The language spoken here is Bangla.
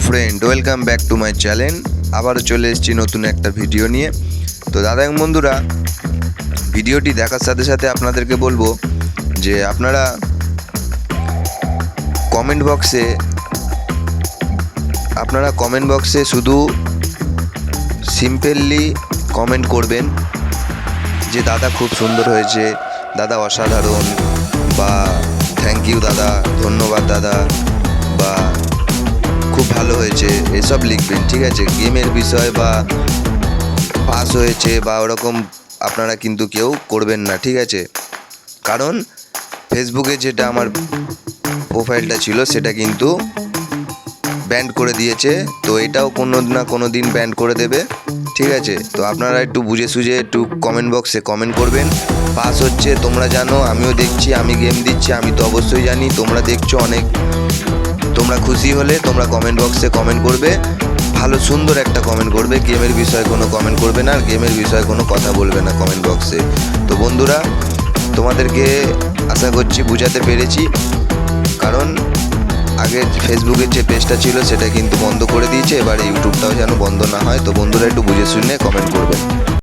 Friend, welcome back to my channel. আবারও চলে এসেছি নতুন একটা ভিডিও নিয়ে। তো দাদা এবং বন্ধুরা, ভিডিওটি দেখার সাথে সাথে আপনাদেরকে বলবো যে আপনারা কমেন্ট বক্সে শুধু সিম্পলি কমেন্ট করবেন যে দাদা খুব সুন্দর হয়েছে, দাদা অসাধারণ, বা থ্যাংক ইউ দাদা, ধন্যবাদ দাদা, বা খুব ভালো হয়েছে, এসব লিখবেন। ঠিক আছে? গেমের বিষয় বা পাস হয়েছে বা ওরকম আপনারা কিন্তু কেউ করবেন না। ঠিক আছে? কারণ ফেসবুকে যেটা আমার প্রোফাইলটা ছিল সেটা কিন্তু ব্যান্ড করে দিয়েছে। তো এটাও কোনো না কোনো দিন ব্যান্ড করে দেবে। ঠিক আছে? তো আপনারা একটু বুঝে সুঝে একটু কমেন্ট বক্সে কমেন্ট করবেন। পাস হচ্ছে তোমরা জানো, আমিও দেখছি, আমি গেম দিচ্ছি, আমি তো অবশ্যই জানি, তোমরা দেখছো অনেক। তোমরা খুশি হলে তোমরা কমেন্ট বক্সে কমেন্ট করবে, ভালো সুন্দর একটা কমেন্ট করবে। গেমের বিষয়ে কোনো কমেন্ট করবে না, আর গেমের বিষয়ে কোনো কথা বলবে না কমেন্ট বক্সে। তো বন্ধুরা, তোমাদেরকে আশা করছি বুঝাতে পেরেছি। কারণ আগে ফেসবুকের যে পেজটা ছিল সেটা কিন্তু বন্ধ করে দিয়েছে, এবার ইউটিউবটাও যেন বন্ধ না হয়। তো বন্ধুরা একটু বুঝে শুনে কমেন্ট করবেন।